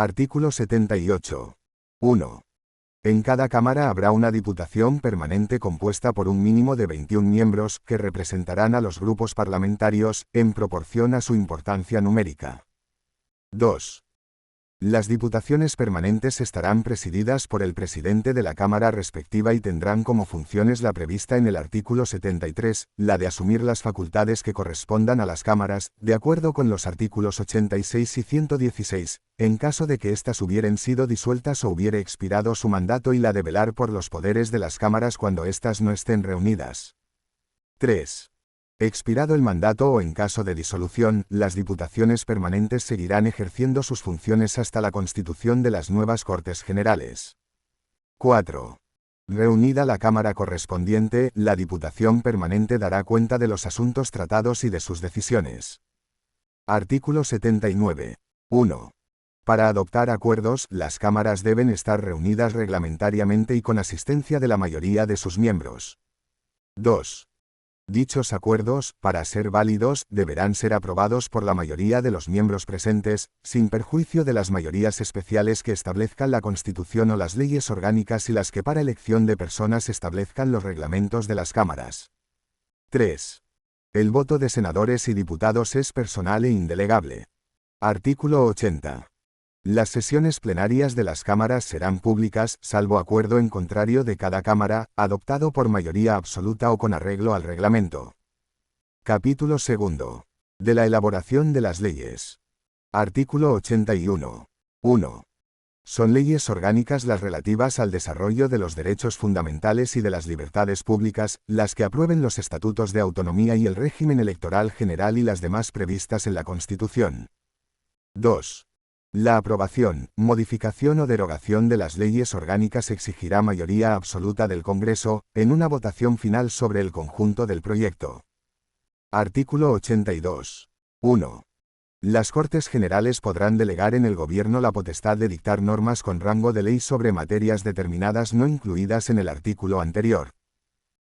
Artículo 78. 1. En cada Cámara habrá una Diputación permanente compuesta por un mínimo de 21 miembros que representarán a los grupos parlamentarios en proporción a su importancia numérica. 2. Las diputaciones permanentes estarán presididas por el presidente de la Cámara respectiva y tendrán como funciones la prevista en el artículo 73, la de asumir las facultades que correspondan a las cámaras, de acuerdo con los artículos 86 y 116, en caso de que éstas hubieren sido disueltas o hubiere expirado su mandato, y la de velar por los poderes de las cámaras cuando éstas no estén reunidas. 3. Expirado el mandato o en caso de disolución, las diputaciones permanentes seguirán ejerciendo sus funciones hasta la constitución de las nuevas Cortes Generales. 4. Reunida la Cámara correspondiente, la Diputación permanente dará cuenta de los asuntos tratados y de sus decisiones. Artículo 79. 1. Para adoptar acuerdos, las cámaras deben estar reunidas reglamentariamente y con asistencia de la mayoría de sus miembros. 2. Dichos acuerdos, para ser válidos, deberán ser aprobados por la mayoría de los miembros presentes, sin perjuicio de las mayorías especiales que establezcan la Constitución o las leyes orgánicas y las que para elección de personas establezcan los reglamentos de las cámaras. 3. El voto de senadores y diputados es personal e indelegable. Artículo 80. Las sesiones plenarias de las cámaras serán públicas, salvo acuerdo en contrario de cada cámara, adoptado por mayoría absoluta o con arreglo al reglamento. Capítulo 2. De la elaboración de las leyes. Artículo 81. 1. Son leyes orgánicas las relativas al desarrollo de los derechos fundamentales y de las libertades públicas, las que aprueben los estatutos de autonomía y el régimen electoral general y las demás previstas en la Constitución. 2. La aprobación, modificación o derogación de las leyes orgánicas exigirá mayoría absoluta del Congreso, en una votación final sobre el conjunto del proyecto. Artículo 82. 1. Las Cortes Generales podrán delegar en el Gobierno la potestad de dictar normas con rango de ley sobre materias determinadas no incluidas en el artículo anterior.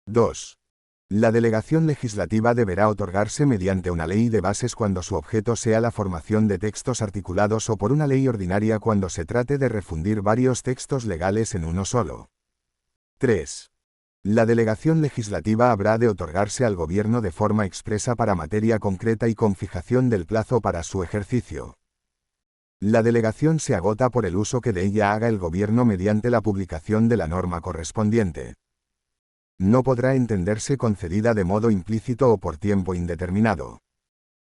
2. La delegación legislativa deberá otorgarse mediante una ley de bases cuando su objeto sea la formación de textos articulados o por una ley ordinaria cuando se trate de refundir varios textos legales en uno solo. 3. La delegación legislativa habrá de otorgarse al Gobierno de forma expresa para materia concreta y con fijación del plazo para su ejercicio. La delegación se agota por el uso que de ella haga el Gobierno mediante la publicación de la norma correspondiente. No podrá entenderse concedida de modo implícito o por tiempo indeterminado.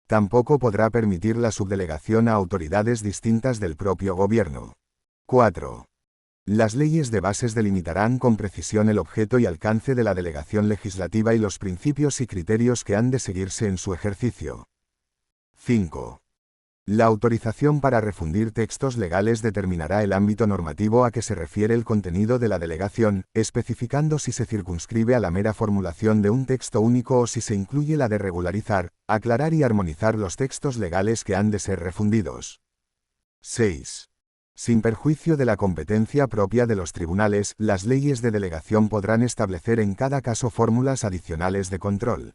Tampoco podrá permitir la subdelegación a autoridades distintas del propio Gobierno. 4. Las leyes de bases delimitarán con precisión el objeto y alcance de la delegación legislativa y los principios y criterios que han de seguirse en su ejercicio. 5. La autorización para refundir textos legales determinará el ámbito normativo a que se refiere el contenido de la delegación, especificando si se circunscribe a la mera formulación de un texto único o si se incluye la de regularizar, aclarar y armonizar los textos legales que han de ser refundidos. 6. Sin perjuicio de la competencia propia de los tribunales, las leyes de delegación podrán establecer en cada caso fórmulas adicionales de control.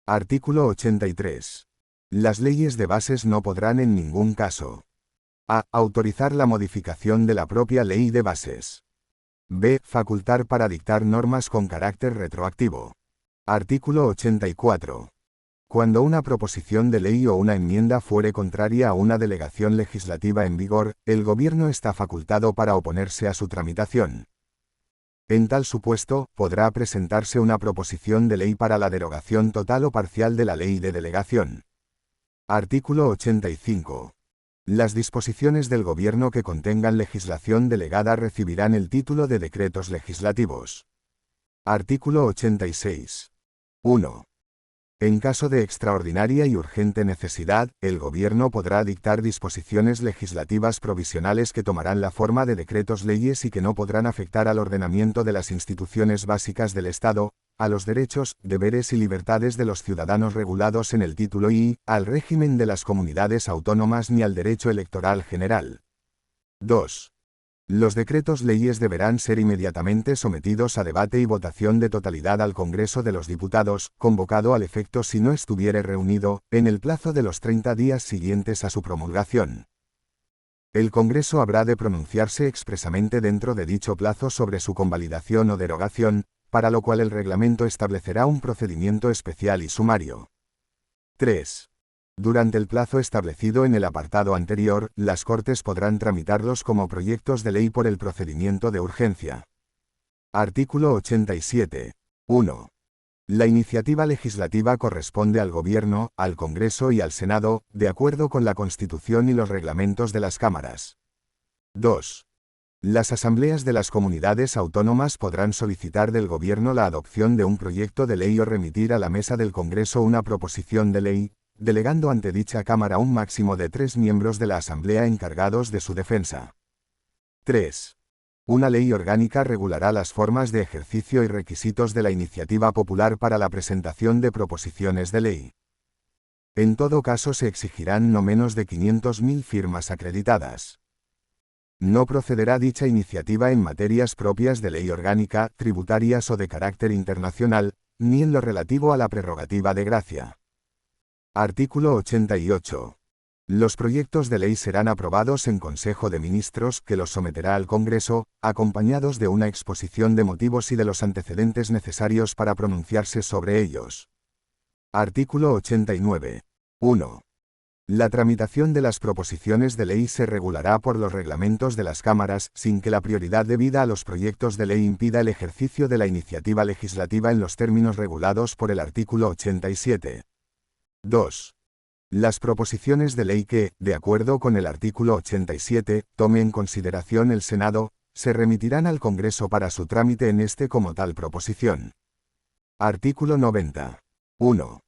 Artículo 83. Las leyes de bases no podrán en ningún caso: a. Autorizar la modificación de la propia ley de bases. b. Facultar para dictar normas con carácter retroactivo. Artículo 84. Cuando una proposición de ley o una enmienda fuere contraria a una delegación legislativa en vigor, el Gobierno está facultado para oponerse a su tramitación. En tal supuesto, podrá presentarse una proposición de ley para la derogación total o parcial de la ley de delegación. Artículo 85. Las disposiciones del Gobierno que contengan legislación delegada recibirán el título de decretos legislativos. Artículo 86. 1. En caso de extraordinaria y urgente necesidad, el Gobierno podrá dictar disposiciones legislativas provisionales que tomarán la forma de decretos leyes y que no podrán afectar al ordenamiento de las instituciones básicas del Estado, a los derechos, deberes y libertades de los ciudadanos regulados en el título I, al régimen de las comunidades autónomas ni al derecho electoral general. 2. Los decretos leyes deberán ser inmediatamente sometidos a debate y votación de totalidad al Congreso de los Diputados, convocado al efecto si no estuviere reunido, en el plazo de los 30 días siguientes a su promulgación. El Congreso habrá de pronunciarse expresamente dentro de dicho plazo sobre su convalidación o derogación, para lo cual el reglamento establecerá un procedimiento especial y sumario. 3. Durante el plazo establecido en el apartado anterior, las Cortes podrán tramitarlos como proyectos de ley por el procedimiento de urgencia. Artículo 87. 1. La iniciativa legislativa corresponde al Gobierno, al Congreso y al Senado, de acuerdo con la Constitución y los reglamentos de las cámaras. 2. Las asambleas de las comunidades autónomas podrán solicitar del Gobierno la adopción de un proyecto de ley o remitir a la mesa del Congreso una proposición de ley, delegando ante dicha Cámara un máximo de 3 miembros de la Asamblea encargados de su defensa. 3. Una ley orgánica regulará las formas de ejercicio y requisitos de la iniciativa popular para la presentación de proposiciones de ley. En todo caso se exigirán no menos de 500.000 firmas acreditadas. No procederá dicha iniciativa en materias propias de ley orgánica, tributarias o de carácter internacional, ni en lo relativo a la prerrogativa de gracia. Artículo 88. Los proyectos de ley serán aprobados en Consejo de Ministros, que los someterá al Congreso, acompañados de una exposición de motivos y de los antecedentes necesarios para pronunciarse sobre ellos. Artículo 89. 1. La tramitación de las proposiciones de ley se regulará por los reglamentos de las cámaras, sin que la prioridad debida a los proyectos de ley impida el ejercicio de la iniciativa legislativa en los términos regulados por el artículo 87. 2. Las proposiciones de ley que, de acuerdo con el artículo 87, tome en consideración el Senado, se remitirán al Congreso para su trámite en este como tal proposición. Artículo 90. 1.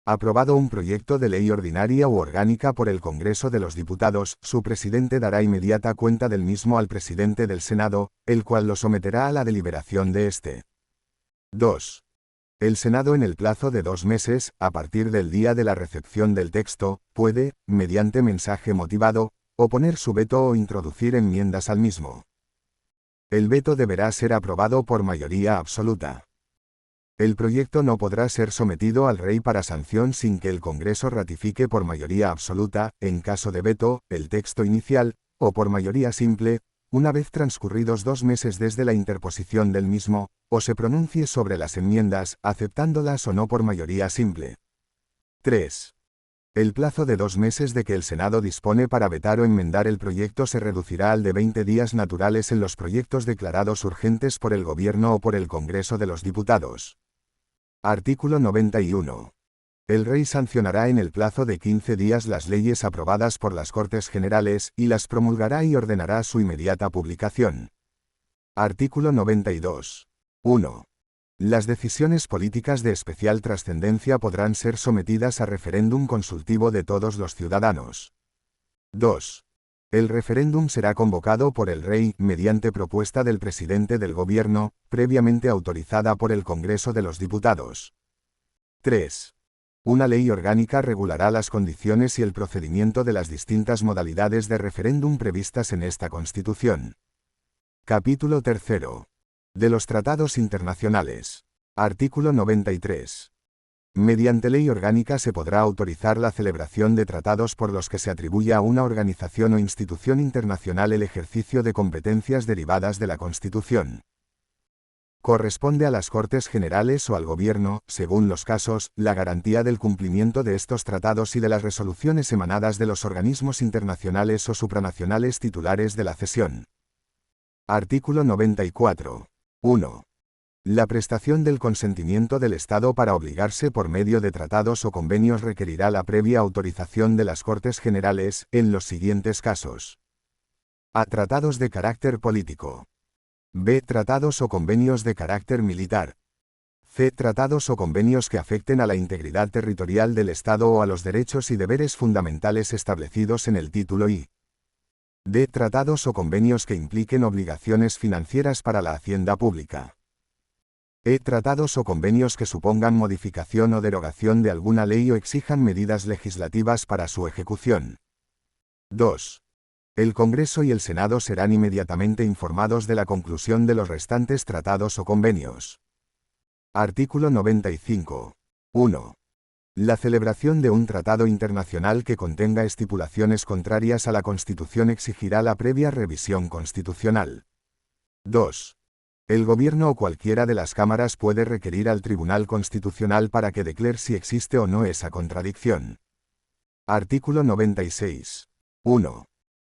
Aprobado un proyecto de ley ordinaria u orgánica por el Congreso de los Diputados, su presidente dará inmediata cuenta del mismo al presidente del Senado, el cual lo someterá a la deliberación de éste. 2. El Senado en el plazo de 2 meses, a partir del día de la recepción del texto, puede, mediante mensaje motivado, oponer su veto o introducir enmiendas al mismo. El veto deberá ser aprobado por mayoría absoluta. El proyecto no podrá ser sometido al Rey para sanción sin que el Congreso ratifique por mayoría absoluta, en caso de veto, el texto inicial, o por mayoría simple, una vez transcurridos 2 meses desde la interposición del mismo, o se pronuncie sobre las enmiendas, aceptándolas o no por mayoría simple. 3. El plazo de 2 meses de que el Senado dispone para vetar o enmendar el proyecto se reducirá al de 20 días naturales en los proyectos declarados urgentes por el Gobierno o por el Congreso de los Diputados. Artículo 91. El Rey sancionará en el plazo de 15 días las leyes aprobadas por las Cortes Generales, y las promulgará y ordenará su inmediata publicación. Artículo 92. 1. Las decisiones políticas de especial trascendencia podrán ser sometidas a referéndum consultivo de todos los ciudadanos. 2. El referéndum será convocado por el Rey, mediante propuesta del presidente del Gobierno, previamente autorizada por el Congreso de los Diputados. 3. Una ley orgánica regulará las condiciones y el procedimiento de las distintas modalidades de referéndum previstas en esta Constitución. Capítulo 3. De los tratados internacionales. Artículo 93. Mediante ley orgánica se podrá autorizar la celebración de tratados por los que se atribuya a una organización o institución internacional el ejercicio de competencias derivadas de la Constitución. Corresponde a las Cortes Generales o al Gobierno, según los casos, la garantía del cumplimiento de estos tratados y de las resoluciones emanadas de los organismos internacionales o supranacionales titulares de la cesión. Artículo 94. 1. La prestación del consentimiento del Estado para obligarse por medio de tratados o convenios requerirá la previa autorización de las Cortes Generales, en los siguientes casos. A. Tratados de carácter político. B. Tratados o convenios de carácter militar. C. Tratados o convenios que afecten a la integridad territorial del Estado o a los derechos y deberes fundamentales establecidos en el título I. D. Tratados o convenios que impliquen obligaciones financieras para la hacienda pública. E. Tratados o convenios que supongan modificación o derogación de alguna ley o exijan medidas legislativas para su ejecución. 2. El Congreso y el Senado serán inmediatamente informados de la conclusión de los restantes tratados o convenios. Artículo 95. 1. La celebración de un tratado internacional que contenga estipulaciones contrarias a la Constitución exigirá la previa revisión constitucional. 2. El Gobierno o cualquiera de las cámaras puede requerir al Tribunal Constitucional para que declare si existe o no esa contradicción. Artículo 96. 1.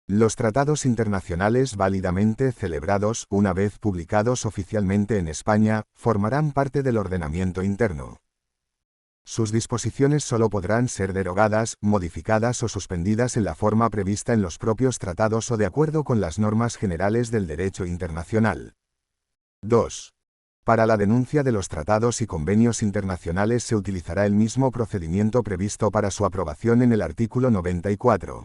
Los tratados internacionales válidamente celebrados, una vez publicados oficialmente en España, formarán parte del ordenamiento interno. Sus disposiciones solo podrán ser derogadas, modificadas o suspendidas en la forma prevista en los propios tratados o de acuerdo con las normas generales del derecho internacional. 2. Para la denuncia de los tratados y convenios internacionales se utilizará el mismo procedimiento previsto para su aprobación en el artículo 94.